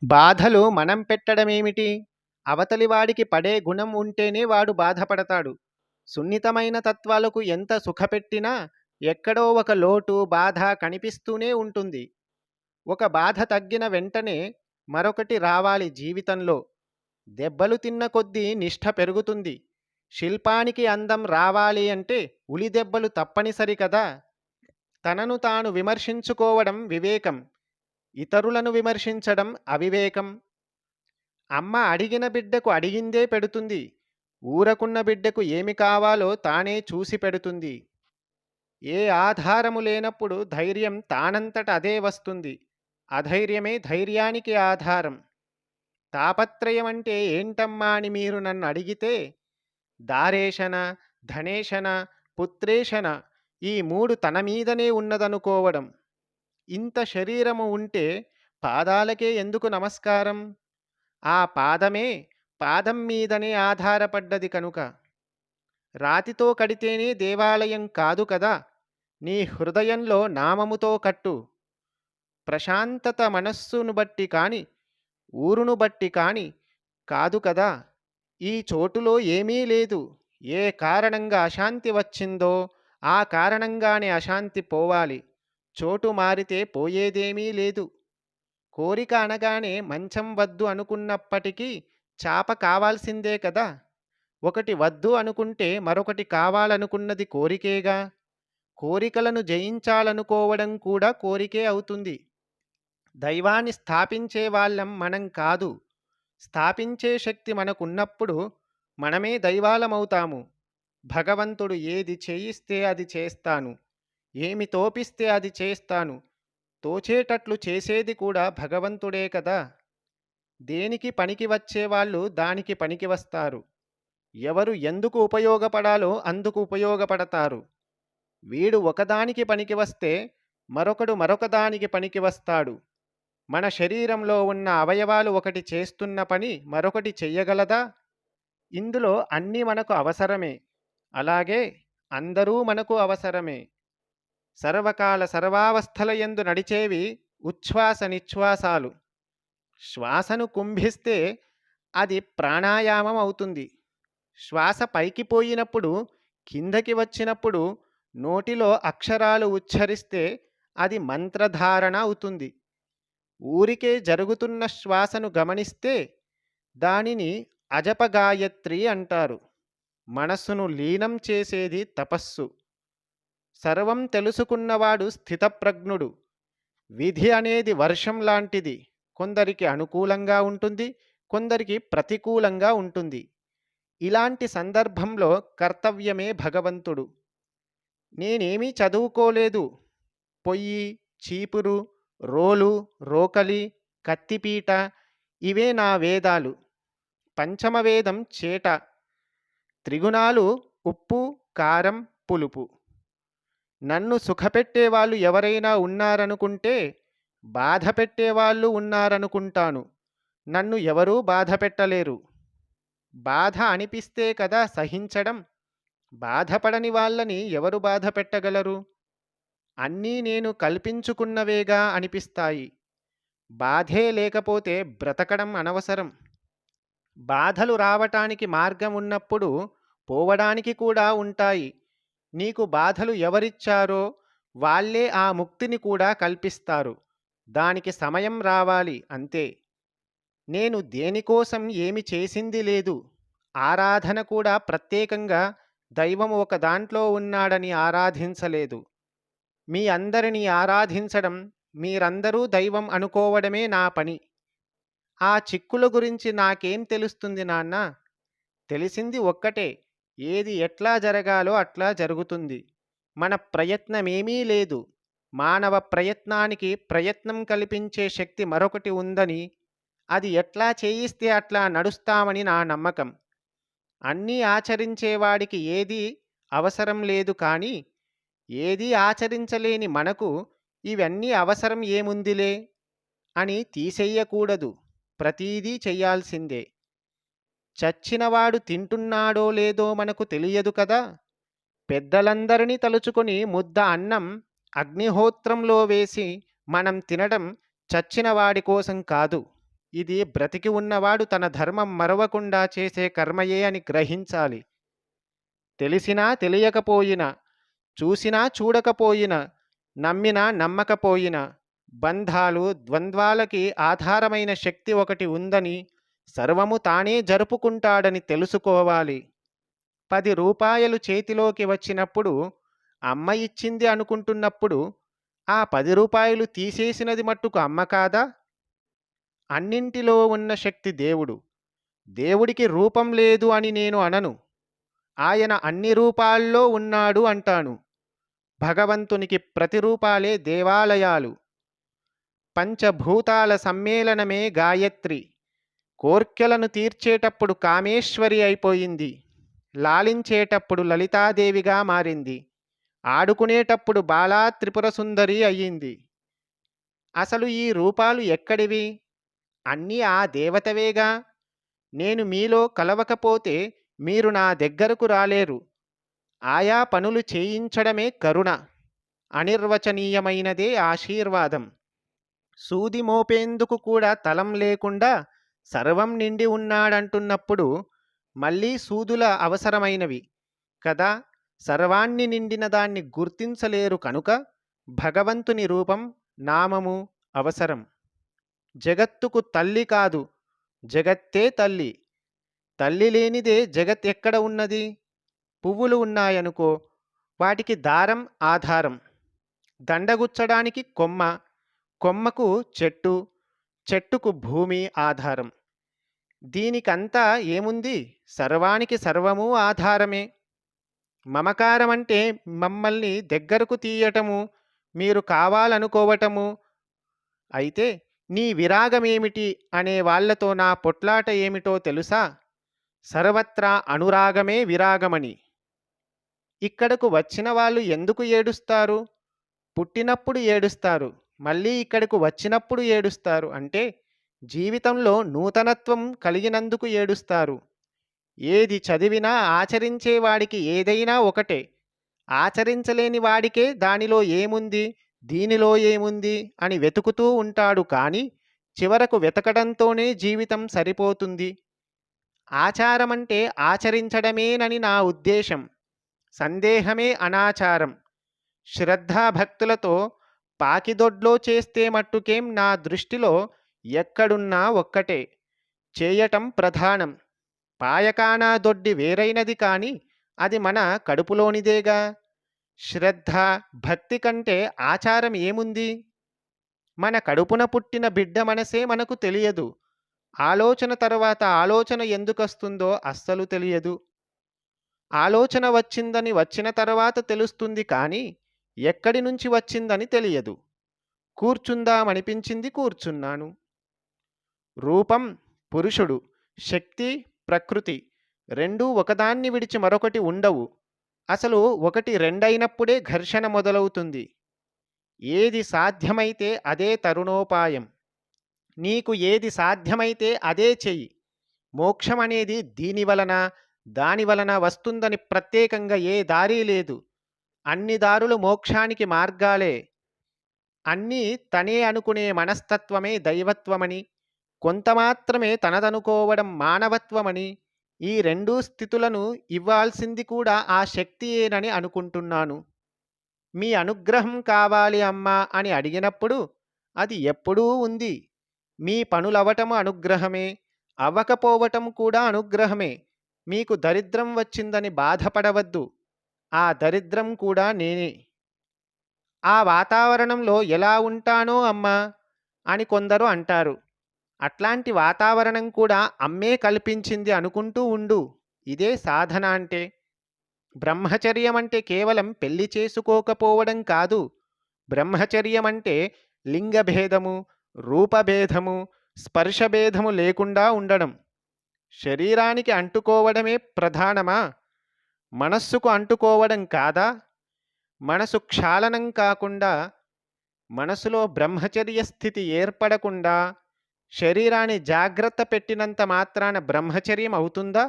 బాధలు మనం పెట్టడమేమిటి? అవతలి వాడికి పడే గుణం ఉంటేనే వాడు బాధపడతాడు. సున్నితమైన తత్వాలకు ఎంత సుఖపెట్టినా ఎక్కడో ఒక లోటు, బాధ కనిపిస్తూనే ఉంటుంది. ఒక బాధ తగ్గిన వెంటనే మరొకటి రావాలి జీవితంలో. దెబ్బలు తిన్న కొద్దీ నిష్ఠ పెరుగుతుంది. శిల్పానికి అందం రావాలి అంటే ఉలి దెబ్బలు తప్పనిసరి కదా! తనను తాను విమర్శించుకోవడం వివేకం. ఇతరులను విమర్శించడం అవివేకం. అమ్మ అడిగిన బిడ్డకు అడిగిందే పెడుతుంది. ఊరకున్న బిడ్డకు ఏమి కావాలో తానే చూసి పెడుతుంది. ఏ ఆధారము లేనప్పుడు ధైర్యం తానంతట అదే వస్తుంది. అధైర్యమే ధైర్యానికి ఆధారం. తాపత్రయం అంటే ఏంటమ్మా అని మీరు నన్ను అడిగితే, దారేశన, ధనేశన, పుత్రేశన ఈ మూడు తన మీదనే ఉన్నదనుకోవడం. ఇంత శరీరము ఉంటే పాదాలకే ఎందుకు నమస్కారం? ఆ పాదమే పాదం మీదనే ఆధారపడ్డది కనుక. రాతితో కడితేనే దేవాలయం కాదు కదా! నీ హృదయంలో నామముతో కట్టు. ప్రశాంతత మనస్సును బట్టి కాని, ఊరును బట్టి కాని కాదు కదా! ఈ చోటులో ఏమీ లేదు. ఏ కారణంగా అశాంతి వచ్చిందో ఆ కారణంగానే అశాంతి పోవాలి. చోటు మారితే పోయేదేమీ లేదు. కోరిక అనగానే మంచం వద్దు అనుకున్నప్పటికీ చాప కావాల్సిందే కదా! ఒకటి వద్దు అనుకుంటే మరొకటి కావాలనుకున్నది కోరికేగా. కోరికలను జయించాలనుకోవడం కూడా కోరికే అవుతుంది. దైవాన్ని స్థాపించే వాళ్ళం మనం కాదు. స్థాపించే శక్తి మనకున్నప్పుడు మనమే దైవాలమవుతాము. భగవంతుడు ఏది చేయిస్తే అది చేస్తాను, ఏమి తోపిస్తే అది చేస్తాను, తోచేటట్లు చేసేది కూడా భగవంతుడే కదా! దేనికి పనికి వచ్చేవాళ్ళు దానికి పనికి వస్తారు. ఎవరు ఎందుకు ఉపయోగపడాలో అందుకు ఉపయోగపడతారు. వీడు ఒకదానికి పనికి వస్తే మరొకడు మరొకదానికి పనికి వస్తాడు. మన శరీరంలో ఉన్న అవయవాలు ఒకటి చేస్తున్న పని మరొకటి చెయ్యగలదా? ఇందులో అన్నీ మనకు అవసరమే. అలాగే అందరూ మనకు అవసరమే. సర్వకాల సర్వావస్థలయందు నడిచేవి ఉచ్ఛ్వాస నిశ్వాసాలు. శ్వాసను కుంభిస్తే అది ప్రాణాయామం అవుతుంది. శ్వాస పైకి పోయినప్పుడు, కిందకి వచ్చినప్పుడు నోటిలో అక్షరాలు ఉచ్చరిస్తే అది మంత్రధారణ అవుతుంది. ఊరికే జరుగుతున్న శ్వాసను గమనిస్తే దానిని అజపగాయత్రి అంటారు. మనస్సును లీనం చేసేది తపస్సు. సర్వం తెలుసుకున్నవాడు స్థితప్రజ్ఞుడు. విధి అనేది వర్షం లాంటిది. కొందరికి అనుకూలంగా ఉంటుంది, కొందరికి ప్రతికూలంగా ఉంటుంది. ఇలాంటి సందర్భంలో కర్తవ్యమే భగవంతుడు. నేనేమీ చదువుకోలేదు. పొయ్యి, చీపురు, రోలు, రోకలి, కత్తిపీట ఇవే నా వేదాలు. పంచమవేదం చేట. త్రిగుణాలు ఉప్పు, కారం, పులుపు. నన్ను సుఖపెట్టేవాళ్ళు ఎవరైనా ఉన్నారనుకుంటే బాధ పెట్టేవాళ్ళు ఉన్నారనుకుంటాను. నన్ను ఎవరూ బాధ పెట్టలేరు. బాధ అనిపిస్తే కదా సహించడం. బాధపడని వాళ్ళని ఎవరు బాధ పెట్టగలరు? అన్నీ నేను కల్పించుకున్నవేగా అనిపిస్తాయి. బాధే లేకపోతే బ్రతకడం అనవసరం. బాధలు రావటానికి మార్గం ఉన్నప్పుడు పోవడానికి కూడా ఉంటాయి. నీకు బాధలు ఎవరిచ్చారో వాళ్ళే ఆ ముక్తిని కూడా కల్పిస్తారు. దానికి సమయం రావాలి అంతే. నేను దేనికోసం ఏమి చేసింది లేదు. ఆరాధన కూడా ప్రత్యేకంగా దైవం ఒక దాంట్లో ఉన్నాడని ఆరాధించలేదు. మీ అందరినీ ఆరాధించడం, మీరందరూ దైవం అనుకోవడమే నా పని. ఆ చిక్కుల గురించి నాకేం తెలుస్తుంది నాన్న? తెలిసింది ఒక్కటే, ఏది ఎట్లా జరగాలో అట్లా జరుగుతుంది. మన ప్రయత్నమేమీ లేదు. మానవ ప్రయత్నానికి ప్రయత్నం కల్పించే శక్తి మరొకటి ఉందని, అది ఎట్లా చేయిస్తే అట్లా నడుస్తామని నా నమ్మకం. అన్నీ ఆచరించేవాడికి ఏదీ అవసరం లేదు కానీ, ఏదీ ఆచరించలేని మనకు ఇవన్నీ అవసరం ఏముందిలే అని తీసెయ్యకూడదు. ప్రతీదీ చెయ్యాల్సిందే. చచ్చినవాడు తింటున్నాడో లేదో మనకు తెలియదు కదా! పెద్దలందరినీ తలుచుకొని ముద్ద అన్నం అగ్నిహోత్రంలో వేసి మనం తినడం చచ్చిన వాడి కోసం కాదు. ఇది బ్రతికి ఉన్నవాడు తన ధర్మం మరవకుండా చేసే కర్మయే అని గ్రహించాలి. తెలిసినా తెలియకపోయినా, చూసినా చూడకపోయినా, నమ్మినా నమ్మకపోయినా, బంధాలు, ద్వంద్వాలకి ఆధారమైన శక్తి ఒకటి ఉందని, సర్వము తానే జరుపుకుంటాడని తెలుసుకోవాలి. 10 రూపాయలు చేతిలోకి వచ్చినప్పుడు, అమ్మ ఇచ్చింది అనుకుంటున్నప్పుడు, ఆ 10 రూపాయలు తీసేసినది మట్టుకు అమ్మ కాదా? అన్నింటిలో ఉన్న శక్తి దేవుడు. దేవుడికి రూపం లేదు అని నేను అనను. ఆయన అన్ని రూపాల్లో ఉన్నాడు అంటాను. భగవంతునికి ప్రతిరూపాలే దేవాలయాలు. పంచభూతాల సమ్మేళనమే గాయత్రి. కోర్కెలను తీర్చేటప్పుడు కామేశ్వరి అయిపోయింది. లాలించేటప్పుడు లలితాదేవిగా మారింది. ఆడుకునేటప్పుడు బాలా త్రిపుర సుందరి అయ్యింది. అసలు ఈ రూపాలు ఎక్కడివి? అన్నీ ఆ దేవతవేగా. నేను మీలో కలవకపోతే మీరు నా దగ్గరకు రాలేరు. ఆయా పనులు చేయించడమే కరుణ. అనిర్వచనీయమైనదే ఆశీర్వాదం. సూది మోపేందుకు కూడా తలం లేకుండా సర్వం నిండి ఉన్నాడంటున్నప్పుడు మళ్ళీ సూదుల అవసరమైనవి కదా. సర్వాన్ని నిండిన దాన్ని గుర్తించలేరు కనుక భగవంతుని రూపం, నామము అవసరం. జగత్తుకు తల్లి కాదు, జగత్తే తల్లి. తల్లి లేనిదే జగత్ ఎక్కడ ఉన్నది? పువ్వులు ఉన్నాయనుకో, వాటికి దారం ఆధారం. దండగుచ్చడానికి కొమ్మ, కొమ్మకు చెట్టు, చెట్టుకు భూమి ఆధారం. దీనికంతా ఏముంది? సర్వానికి సర్వము ఆధారమే. మమకారం అంటే మమ్మల్ని దగ్గరకు తీయటము, మీరు కావాలనుకోవటము. అయితే నీ విరాగమేమిటి అనే వాళ్ళతో నా పొట్లాట ఏమిటో తెలుసా? సర్వత్రా అనురాగమే విరాగమని. ఇక్కడకు వచ్చిన వాళ్ళు ఎందుకు ఏడుస్తారు? పుట్టినప్పుడు ఏడుస్తారు, మళ్ళీ ఇక్కడకు వచ్చినప్పుడు ఏడుస్తారు. అంటే జీవితంలో నూతనత్వం కలిగినందుకు ఏడుస్తారు. ఏది చదివినా ఆచరించేవాడికి ఏదైనా ఒకటే. ఆచరించలేని వాడికే దానిలో ఏముంది, దీనిలో ఏముంది అని వెతుకుతూ ఉంటాడు. కానీ చివరకు వెతకడంతోనే జీవితం సరిపోతుంది. ఆచారమంటే ఆచరించడమేనని నా ఉద్దేశం. సందేహమే అనాచారం. శ్రద్ధాభక్తులతో పాకిదొడ్లో చేస్తే మట్టుకేం నా దృష్టిలో ఎక్కడున్నా ఒక్కటే. చేయటం ప్రధానం. పాయకానా దొడ్డి వేరైనది కానీ అది మన కడుపులోనిదేగా. శ్రద్ధ, భక్తి కంటే ఆచారం ఏముంది? మన కడుపున పుట్టిన బిడ్డ మనసే మనకు తెలియదు. ఆలోచన తర్వాత ఆలోచన ఎందుకొస్తుందో అస్సలు తెలియదు. ఆలోచన వచ్చిందని వచ్చిన తర్వాత తెలుస్తుంది కానీ ఎక్కడి నుంచి వచ్చిందని తెలియదు. కూర్చుందామనిపించింది, కూర్చున్నాను. రూపం పురుషుడు, శక్తి ప్రకృతి. రెండూ ఒకదాన్ని విడిచి మరొకటి ఉండవు. అసలు ఒకటి రెండైనప్పుడే ఘర్షణ మొదలవుతుంది. ఏది సాధ్యమైతే అదే తరుణోపాయం. నీకు ఏది సాధ్యమైతే అదే చెయ్యి. మోక్షం అనేది దీని వలన దాని వలన వస్తుందని ప్రత్యేకంగా ఏ దారి లేదు. అన్ని దారులు మోక్షానికి మార్గాలే. అన్నీ తనే అనుకునే మనస్తత్వమే దైవత్వమని, కొంత మాత్రమే తనదనుకోవడం మానవత్వమని, ఈ రెండూ స్థితులను ఇవ్వాల్సింది కూడా ఆ శక్తియేనని అనుకుంటున్నాను. మీ అనుగ్రహం కావాలి అమ్మా అని అడిగినప్పుడు అది ఎప్పుడూ ఉంది. మీ పనులవటము అనుగ్రహమే, అవ్వకపోవటం కూడా అనుగ్రహమే. మీకు దరిద్రం వచ్చిందని బాధపడవద్దు. ఆ దరిద్రం కూడా నేనే. ఆ వాతావరణంలో ఎలా ఉంటానో అమ్మా అని కొందరు అంటారు. అట్లాంటి వాతావరణం కూడా అమ్మే కల్పించింది అనుకుంటూ ఉండు. ఇదే సాధన అంటే. బ్రహ్మచర్యం అంటే కేవలం పెళ్లి చేసుకోకపోవడం కాదు. బ్రహ్మచర్యం అంటే లింగభేదము, రూపభేదము, స్పర్శభేదము లేకుండా ఉండడం. శరీరానికి అంటుకోవడమే ప్రధానమా? మనస్సుకు అంటుకోవడం కాదా? మనసు క్షాళనం కాకుండా, మనసులో బ్రహ్మచర్య స్థితి ఏర్పడకుండా శరీరాన్ని జాగ్రత్త పెట్టినంత మాత్రాన బ్రహ్మచర్యం అవుతుందా?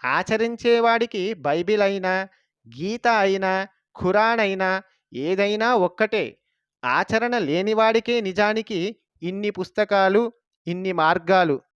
ఆచరించేవాడికి బైబిల్ అయినా, గీత అయినా, ఖురాన్ అయినా ఏదైనా ఒక్కటే. ఆచరణ లేనివాడికే నిజానికి ఇన్ని పుస్తకాలు, ఇన్ని మార్గాలు